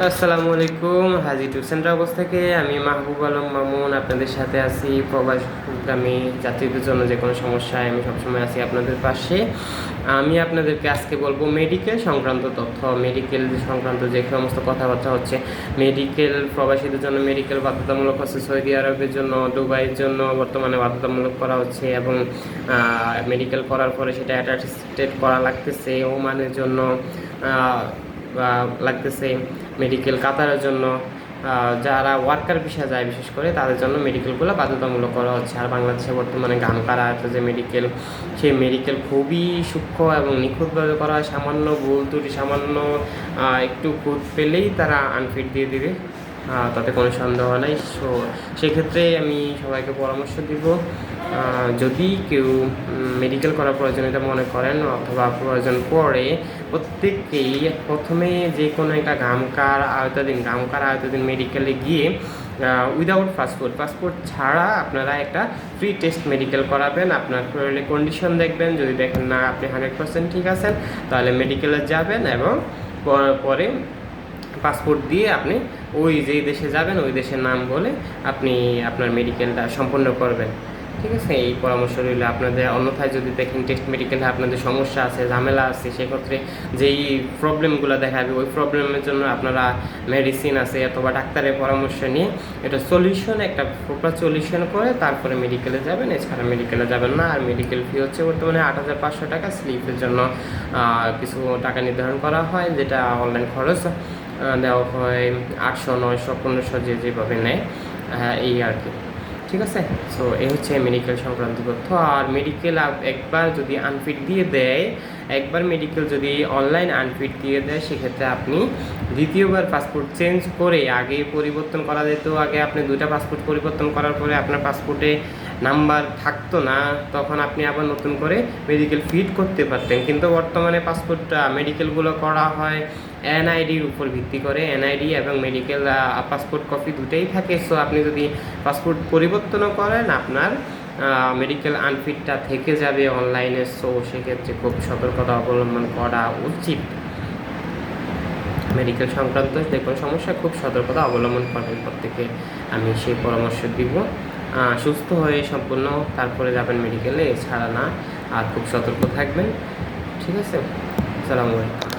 আসসালামু আলাইকুম। হাজি tour centre অবস্থা থেকে আমি মাহবুব আলম মামুন আপনাদের সাথে আছি। প্রবাসগামী যাত্রীদের জন্য যে কোনো সমস্যায় আমি সবসময় আছি আপনাদের পাশে। আমি আপনাদেরকে আজকে বলবো মেডিকেল সংক্রান্ত তথ্য, মেডিকেল সংক্রান্ত যে সমস্ত কথাবার্তা হচ্ছে। মেডিকেল প্রবাসীদের জন্য মেডিকেল বাধ্যতামূলক হচ্ছে, সৌদি আরবের জন্য, দুবাইয়ের জন্য বর্তমানে বাধ্যতামূলক করা হচ্ছে এবং মেডিকেল করার পরে সেটা অ্যাটাস্টেড করা লাগতেছে। ওমানের জন্য লাগতেছে, মেডিকেল কাতারের জন্য, যারা ওয়ার্কার ভিসা যায় বিশেষ করে তাদের জন্য মেডিকেলগুলো বাধ্যতামূলক করা হচ্ছে। আর বাংলাদেশে বর্তমানে গামকারা যে মেডিকেল, সেই মেডিকেল খুবই সূক্ষ্ম এবং নিখুঁতভাবে করা হয়। সামান্য ভুল ত্রুটি, সামান্য একটু খুঁত পেলেই তারা আনফিট দিয়ে দিবে, তাতে কোনো সন্দেহ নাই। সেক্ষেত্রে আমি সবাইকে পরামর্শ দিব, যদি কেউ মেডিকেল করার প্রয়োজনীয়তা মনে করেন অথবা প্রয়োজন পড়ে, প্রত্যেককেই প্রথমে যে কোনো একটা গামকার আওতাধীন মেডিকেলে গিয়ে উইদাউট পাসপোর্ট ছাড়া আপনারা একটা ফ্রি টেস্ট মেডিকেল করাবেন। আপনার শরীরে কন্ডিশন দেখবেন, যদি দেখেন না আপনি 100% ঠিক আছেন, তাহলে মেডিকেলে যাবেন এবং পরে পাসপোর্ট দিয়ে আপনি ওই যেই দেশে যাবেন ওই দেশের নাম বলে আপনি আপনার মেডিকেলটা সম্পন্ন করবেন। ঠিক আছে, এই পরামর্শ রইল আপনাদের। অন্যথায় যদি দেখেন টেস্ট মেডিকেলে আপনাদের সমস্যা আছে, ঝামেলা আছে, সেক্ষেত্রে যেই প্রবলেমগুলো দেখাবে ওই প্রবলেমের জন্য আপনারা মেডিসিন আছে অথবা ডাক্তারের পরামর্শ নিয়ে এটা একটা প্রপার সলিউশন করে তারপরে মেডিকেলে যাবেন। এছাড়া মেডিকেলে যাবেন না। আর মেডিকেল ফি হচ্ছে বর্তমানে 8,500 টাকা। স্লিপের জন্য কিছু টাকা নির্ধারণ করা হয়, যেটা অনলাইন খরচ দেওয়া হয় 800, 900, 1500 যেভাবে নেয়, এই আর কি। ঠিক আছে, সো এই হচ্ছে মেডিকেল সংক্রান্ত তথ্য। আর মেডিকেল একবার যদি আনফিট দিয়ে দেয়, একবার মেডিকেল যদি অনলাইন আনফিট দিয়ে দেয়, সেক্ষেত্রে আপনি দ্বিতীয়বার পাসপোর্ট চেঞ্জ করে, আগে পরিবর্তন করা যেত, আগে আপনি 2টা পাসপোর্ট পরিবর্তন করার পরে আপনার পাসপোর্টে নাম্বার থাকতো না, তখন আপনি আবার নতুন করে মেডিকেল ফিট করতে পারতেন। কিন্তু বর্তমানে মেডিকেলগুলো করা হয় এনআইডির উপর ভিত্তি করে। এনআইডি এবং মেডিকেল পাসপোর্ট কপি দুটোই থাকে। সো আপনি যদি পাসপোর্ট পরিবর্তনও করেন, আপনার মেডিকেল আনফিটটা থেকে যাবে অনলাইনে। সো সেক্ষেত্রে খুব সতর্কতা অবলম্বন করা উচিত। মেডিকেল সংক্রান্ত যে কোনো সমস্যা খুব সতর্কতা অবলম্বন করবেন প্রত্যেকে, আমি সেই পরামর্শ দিব। সুস্থ হয়ে সম্পূর্ণ তারপরে যাবেন মেডিকেলে, এছাড়া না। আর খুব সতর্ক থাকবেন। ঠিক আছে, আসসালামু আলাইকুম।